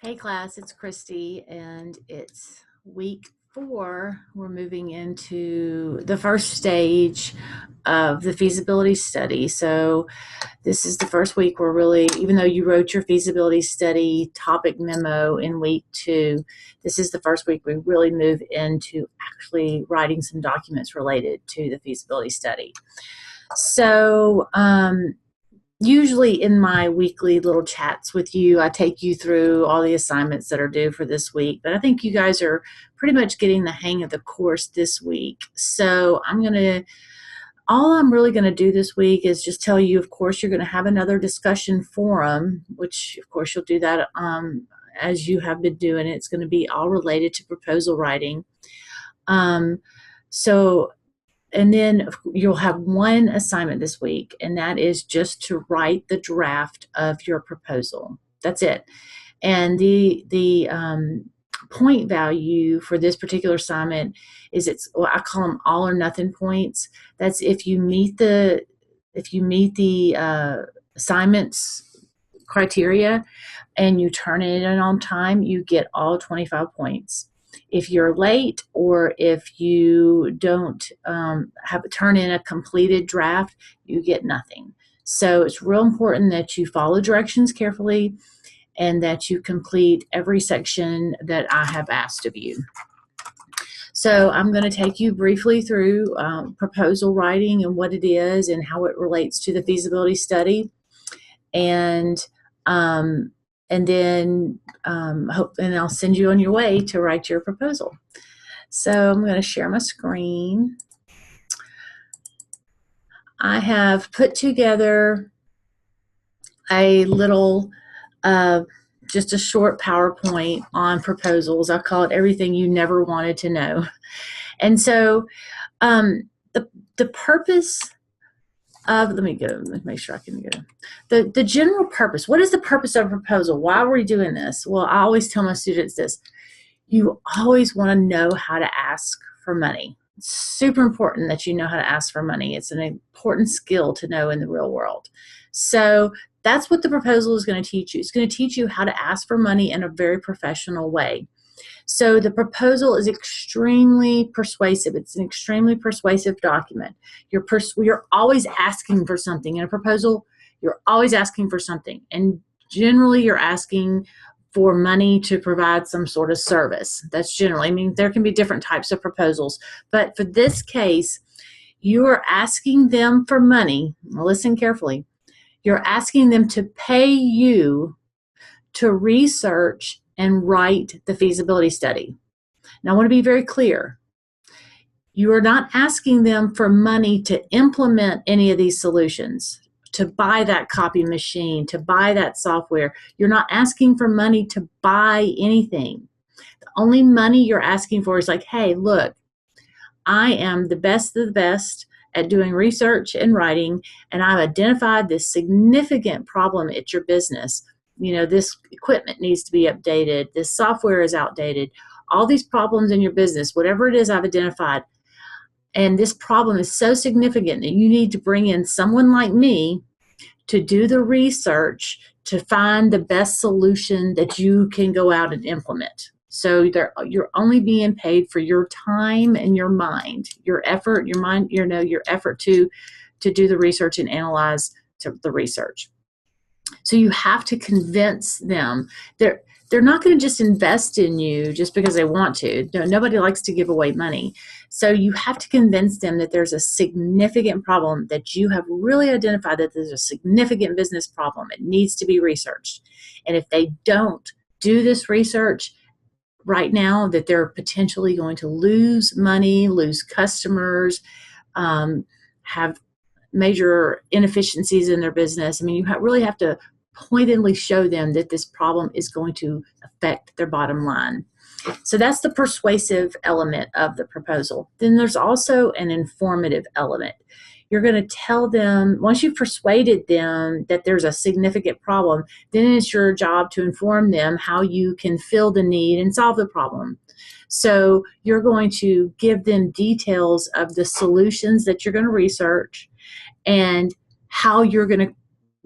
Hey class, it's Christy and it's week 4. We're moving into the first stage of the feasibility study. So this is the first week where really, even though you wrote your feasibility study topic memo in week 2, this is the first week we really move into actually writing some documents related to the feasibility study. So usually in my weekly little chats with you, I take you through all the assignments that are due for this week, but I think you guys are pretty much getting the hang of the course this week. So all I'm really going to do this week is just tell you, of course, you're going to have another discussion forum, which of course you'll do that as you have been doing. It's going to be all related to proposal writing. And then you'll have one assignment this week, and that is just to write the draft of your proposal. That's it. And the point value for this particular assignment is I call them all or nothing points. That's if you meet the assignments criteria and you turn it in on time, you get all 25 points. If you're late or if you don't turn in a completed draft, you get nothing. So it's real important that you follow directions carefully and that you complete every section that I have asked of you. So I'm going to take you briefly through proposal writing and what it is and how it relates to the feasibility study. And then I'll send you on your way to write your proposal. So I'm going to share my screen. I have put together a little, just a short PowerPoint on proposals. I call it Everything You Never Wanted to Know. And so the purpose of, let me make sure I can go. The general purpose, what is the purpose of a proposal? Why are we doing this? Well, I always tell my students this. You always want to know how to ask for money. It's super important that you know how to ask for money. It's an important skill to know in the real world. So that's what the proposal is going to teach you. It's going to teach you how to ask for money in a very professional way. So the proposal is extremely persuasive. It's an extremely persuasive document. You're always asking for something. In a proposal, you're always asking for something. And generally, you're asking for money to provide some sort of service. That's generally, I mean, there can be different types of proposals. But for this case, you are asking them for money. Listen carefully. You're asking them to pay you to research and write the feasibility study. Now, I want to be very clear. You are not asking them for money to implement any of these solutions, to buy that copy machine, to buy that software. You're not asking for money to buy anything. The only money you're asking for is like, hey, look, I am the best of the best at doing research and writing, and I've identified this significant problem at your business. You know, this equipment needs to be updated. This software is outdated. All these problems in your business, whatever it is I've identified, and this problem is so significant that you need to bring in someone like me to do the research to find the best solution that you can go out and implement. So you're only being paid for your time and your mind, your effort, your mind, your effort to do the research and analyze the research. So you have to convince them. They're not going to just invest in you just because they want to. No, nobody likes to give away money. So you have to convince them that there's a significant problem, that you have really identified that there's a significant business problem. It needs to be researched. And if they don't do this research right now, that they're potentially going to lose money, lose customers, have major inefficiencies in their business. I mean, you really have to pointedly show them that this problem is going to affect their bottom line. So that's the persuasive element of the proposal. Then there's also an informative element. You're going to tell them, once you've persuaded them that there's a significant problem, then it's your job to inform them how you can fill the need and solve the problem. So you're going to give them details of the solutions that you're going to research and how you're going to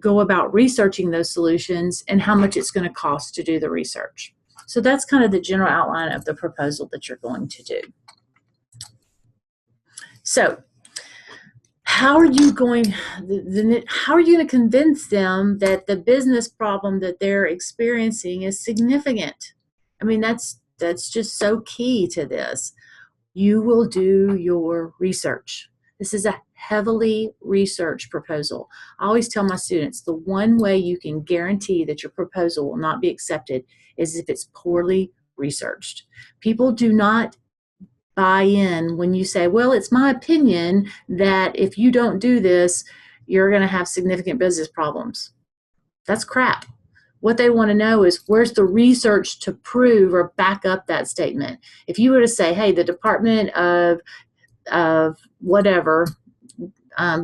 go about researching those solutions and how much it's going to cost to do the research. So that's kind of the general outline of the proposal that you're going to do. So how are you going to convince them that the business problem that they're experiencing is significant? I mean, that's just so key to this. You will do your research. This is a heavily researched proposal. I always tell my students the one way you can guarantee that your proposal will not be accepted is if it's poorly researched. People do not buy in when you say, well, it's my opinion that if you don't do this, you're going to have significant business problems. That's crap. What they want to know is where's the research to prove or back up that statement. If you were to say, hey, the Department of whatever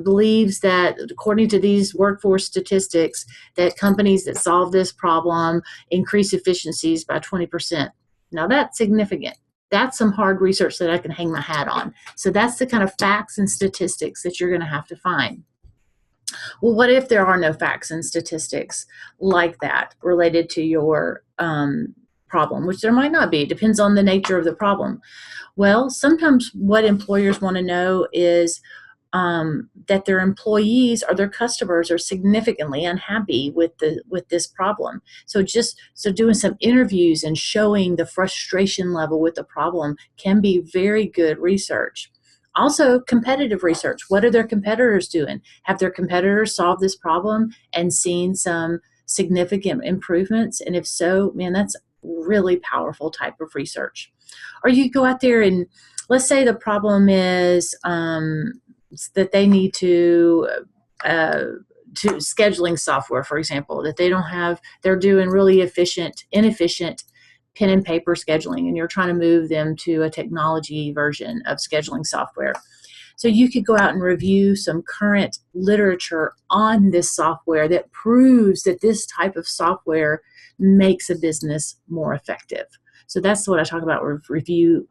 believes that according to these workforce statistics that companies that solve this problem increase efficiencies by 20%. Now that's significant. That's some hard research that I can hang my hat on. So that's the kind of facts and statistics that you're going to have to find. Well, what if there are no facts and statistics like that related to your problem, which there might not be. It depends on the nature of the problem. Well, sometimes what employers want to know is that their employees or their customers are significantly unhappy with this problem. So doing some interviews and showing the frustration level with the problem can be very good research. Also, competitive research. What are their competitors doing? Have their competitors solved this problem and seen some significant improvements? And if so, man, that's really powerful type of research. Or you go out there and let's say the problem is that they need to scheduling software, for example, that they don't have, they're doing really inefficient pen and paper scheduling, and you're trying to move them to a technology version of scheduling software. So you could go out and review some current literature on this software that proves that this type of software makes a business more effective. So that's what I talk about, review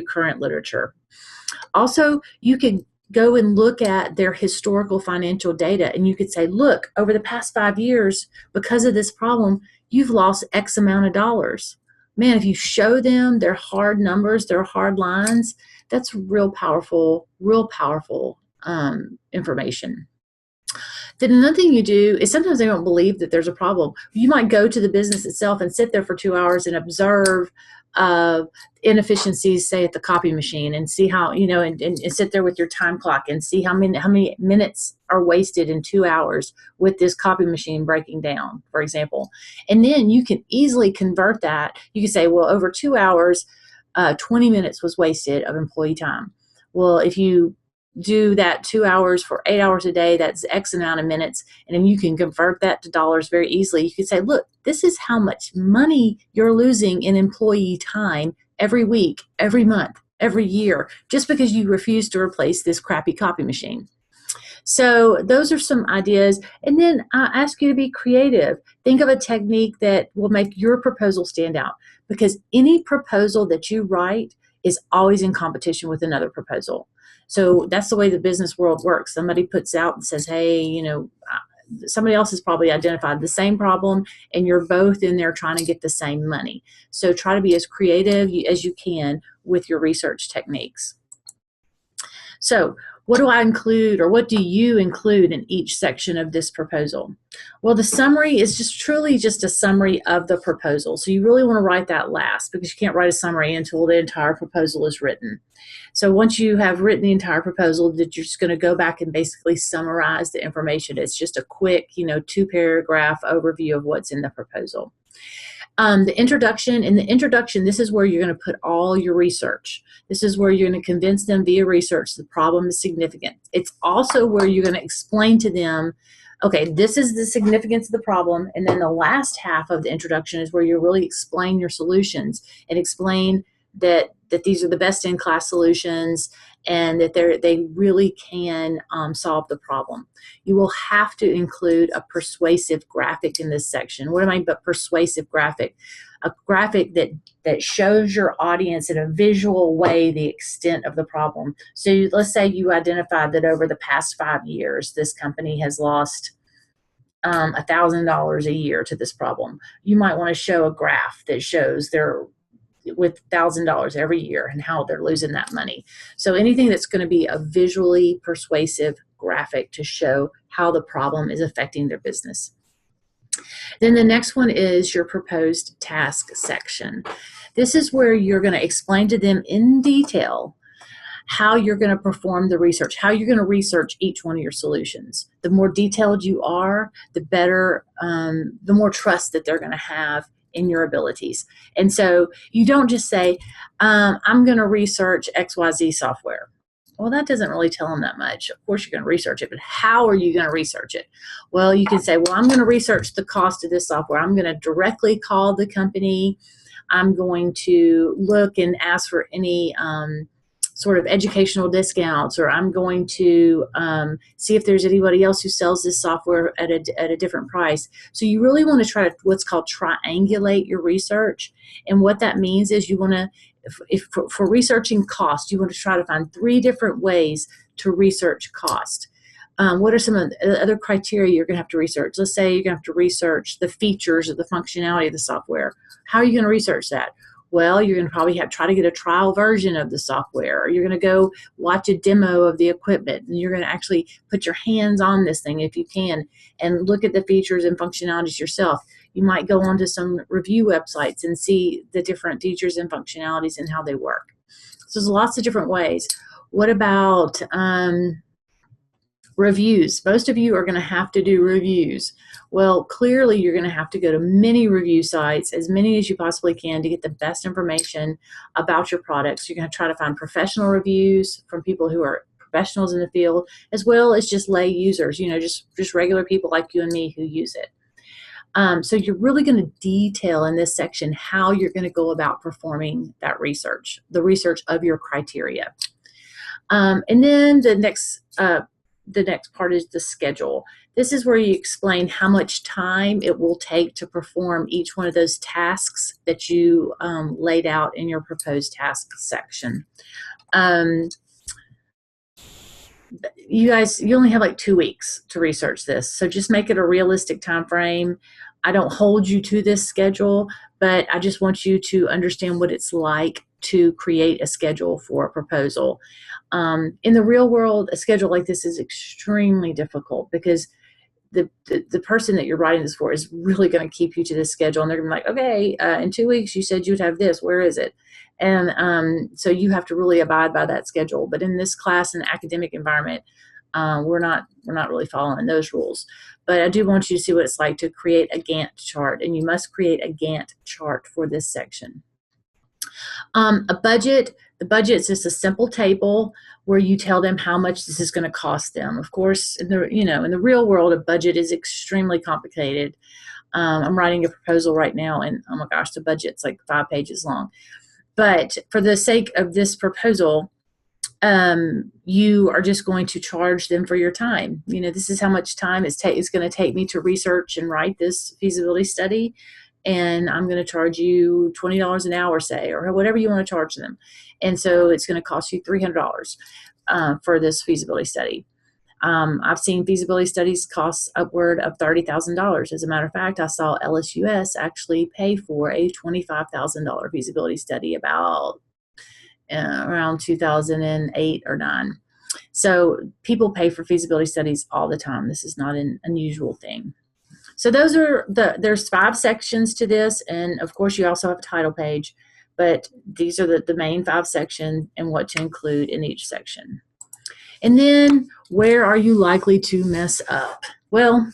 current literature. Also, you could go and look at their historical financial data, and you could say, look, over the past 5 years, because of this problem, you've lost X amount of dollars. Man, if you show them their hard numbers, their hard lines, that's real powerful information. Then another thing you do is sometimes they don't believe that there's a problem. You might go to the business itself and sit there for 2 hours and observe inefficiencies, say at the copy machine, and see how, and sit there with your time clock and see how many minutes are wasted in 2 hours with this copy machine breaking down, for example. And then you can easily convert that. You can say, well, over 2 hours, 20 minutes was wasted of employee time. Well, if you do that 2 hours for 8 hours a day, that's X amount of minutes, and then you can convert that to dollars very easily. You can say, look, this is how much money you're losing in employee time every week, every month, every year, just because you refuse to replace this crappy copy machine. So those are some ideas. And then I ask you to be creative. Think of a technique that will make your proposal stand out, because any proposal that you write is always in competition with another proposal. So that's the way the business world works. Somebody puts out and says, hey, somebody else has probably identified the same problem, and you're both in there trying to get the same money. So try to be as creative as you can with your research techniques. So what do I include, or what do you include in each section of this proposal? Well, the summary is truly just a summary of the proposal. So you really want to write that last, because you can't write a summary until the entire proposal is written. So once you have written the entire proposal, that you're just going to go back and basically summarize the information. It's just a quick, 2-paragraph overview of what's in the proposal. The introduction. In the introduction, this is where you're going to put all your research. This is where you're going to convince them via research the problem is significant. It's also where you're going to explain to them, okay, this is the significance of the problem. And then the last half of the introduction is where you really explain your solutions and explain that these are the best in class solutions, and that they really can solve the problem. You will have to include a persuasive graphic in this section. What do I mean by persuasive graphic? A graphic that shows your audience in a visual way the extent of the problem. So let's say you identified that over the past 5 years, this company has lost $1,000 a year to this problem. You might want to show a graph that shows they're with $1,000 every year and how they're losing that money. So anything that's going to be a visually persuasive graphic to show how the problem is affecting their business. Then the next one is your proposed task section. This is where you're going to explain to them in detail how you're going to perform the research, how you're going to research each one of your solutions. The more detailed you are, the better, the more trust that they're going to have in your abilities. And so you don't just say, I'm going to research XYZ software. Well, that doesn't really tell them that much. Of course, you're going to research it, but how are you going to research it? Well, you can say, well, I'm going to research the cost of this software. I'm going to directly call the company. I'm going to look and ask for any sort of educational discounts, or I'm going to see if there's anybody else who sells this software at a different price. So you really want to try to what's called triangulate your research. And what that means is you want to, for researching cost, you want to try to find 3 different ways to research cost. What are some of the other criteria you're going to have to research? Let's say you're going to have to research the features or the functionality of the software. How are you going to research that? Well, you're going to probably try to get a trial version of the software, or you're going to go watch a demo of the equipment, and you're going to actually put your hands on this thing if you can and look at the features and functionalities yourself. You might go onto some review websites and see the different features and functionalities and how they work. So there's lots of different ways. What about reviews? Most of you are going to have to do reviews. Well, clearly you're going to have to go to many review sites, as many as you possibly can, to get the best information about your products. You're going to try to find professional reviews from people who are professionals in the field, as well as just lay users, just regular people like you and me who use it. So you're really going to detail in this section how you're going to go about performing that research, the research of your criteria. And then the next part is the schedule. This is where you explain how much time it will take to perform each one of those tasks that you laid out in your proposed task section. You only have like 2 weeks to research this, so just make it a realistic time frame. I don't hold you to this schedule, but I just want you to understand what it's like to create a schedule for a proposal. In the real world, a schedule like this is extremely difficult because the person that you're writing this for is really going to keep you to this schedule, and they're going to be like, okay, in 2 weeks you said you'd have this, where is it? And so you have to really abide by that schedule. But in this class and academic environment, we're not really following those rules. But I do want you to see what it's like to create a Gantt chart, and you must create a Gantt chart for this section. A budget. The budget is just a simple table where you tell them how much this is going to cost them. Of course, in the real world, a budget is extremely complicated. I'm writing a proposal right now, and oh my gosh, the budget's like 5 pages long. But for the sake of this proposal, you are just going to charge them for your time. This is how much time it's going to take me to research and write this feasibility study, and I'm going to charge you $20 an hour, say, or whatever you want to charge them. And so it's going to cost you $300 for this feasibility study. I've seen feasibility studies cost upward of $30,000. As a matter of fact, I saw LSUS actually pay for a $25,000 feasibility study about around 2008 or 9. So people pay for feasibility studies all the time. This is not an unusual thing. So there's 5 sections to this, and of course you also have a title page, but these are the main 5 sections and what to include in each section. And then, where are you likely to mess up? Well,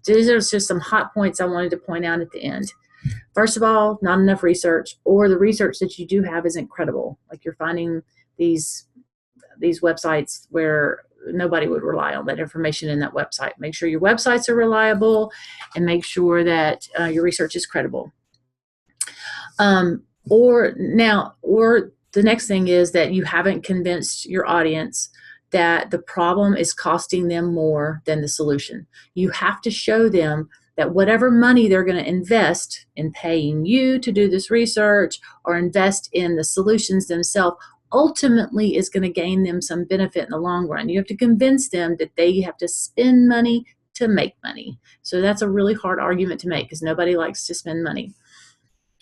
these are just some hot points I wanted to point out at the end. First of all, not enough research, or the research that you do have isn't credible. Like you're finding these websites where nobody would rely on that information in that website. Make sure your websites are reliable, and make sure that your research is credible. Or the next thing is that you haven't convinced your audience that the problem is costing them more than the solution. You have to show them that whatever money they're going to invest in paying you to do this research or invest in the solutions themselves ultimately is going to gain them some benefit in the long run. You have to convince them that they have to spend money to make money. So that's a really hard argument to make because nobody likes to spend money.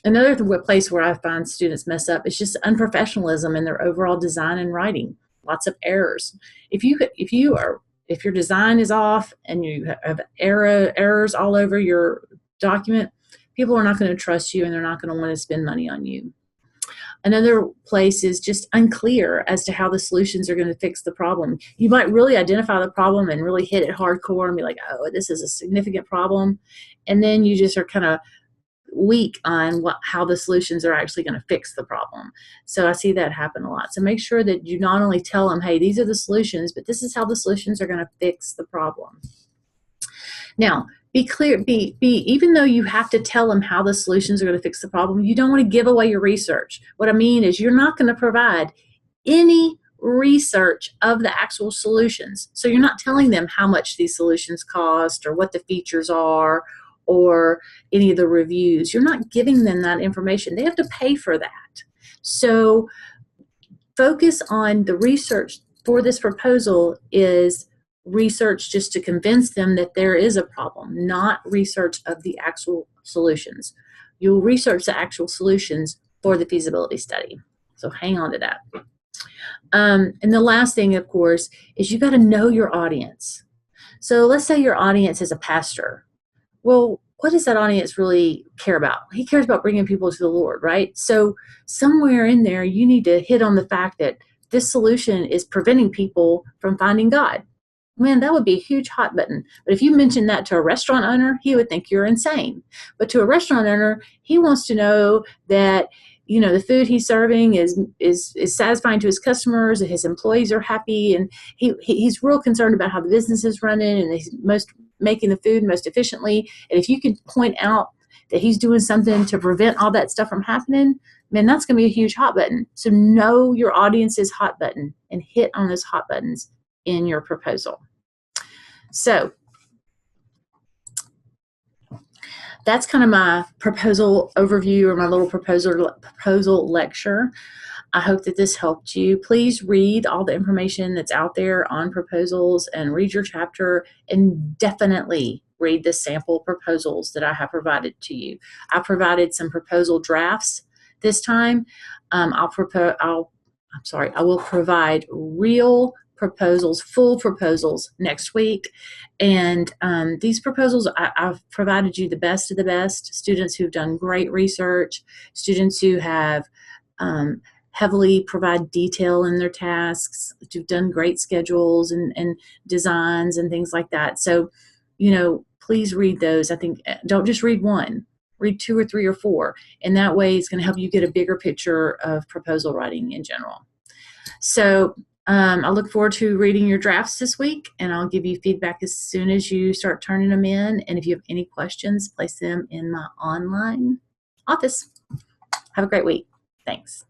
Another place where I find students mess up is just unprofessionalism in their overall design and writing. Lots of errors. If your design is off and you have errors all over your document, people are not going to trust you and they're not going to want to spend money on you. Another place is just unclear as to how the solutions are going to fix the problem. You might really identify the problem and really hit it hardcore and be like, oh, this is a significant problem. And then you just are kind of weak on how the solutions are actually going to fix the problem. So I see that happen a lot. So make sure that you not only tell them, hey, these are the solutions, but this is how the solutions are going to fix the problem. Now, be clear, even though you have to tell them how the solutions are going to fix the problem, you don't want to give away your research. What I mean is you're not going to provide any research of the actual solutions. So you're not telling them how much these solutions cost or what the features are or any of the reviews. You're not giving them that information. They have to pay for that. So focus on the research for this proposal is research just to convince them that there is a problem, not research of the actual solutions. You'll research the actual solutions for the feasibility study. So hang on to that. And the last thing, of course, is you got to know your audience. So let's say your audience is a pastor. Well, what does that audience really care about? He cares about bringing people to the Lord, right? So somewhere in there, you need to hit on the fact that this solution is preventing people from finding God. Man, that would be a huge hot button. But if you mention that to a restaurant owner, he would think you're insane. But to a restaurant owner, he wants to know that the food he's serving is satisfying to his customers, and his employees are happy, and he's real concerned about how the business is running, and he's making the food most efficiently. And if you can point out that he's doing something to prevent all that stuff from happening, man, that's going to be a huge hot button. So know your audience's hot button and hit on those hot buttons in your proposal. So that's kind of my proposal overview or my little proposal lecture. I hope that this helped you. Please read all the information that's out there on proposals and read your chapter, and definitely read the sample proposals that I have provided to you. I provided some proposal drafts this time. I will provide real proposals, full proposals next week. And these proposals, I've provided you the best of the best, students who've done great research, students who have heavily provide detail in their tasks, who've done great schedules and designs and things like that. So, please read those. I think don't just read one, read 2 or 3 or 4. And that way it's going to help you get a bigger picture of proposal writing in general. So I look forward to reading your drafts this week, and I'll give you feedback as soon as you start turning them in. And if you have any questions, place them in my online office. Have a great week. Thanks.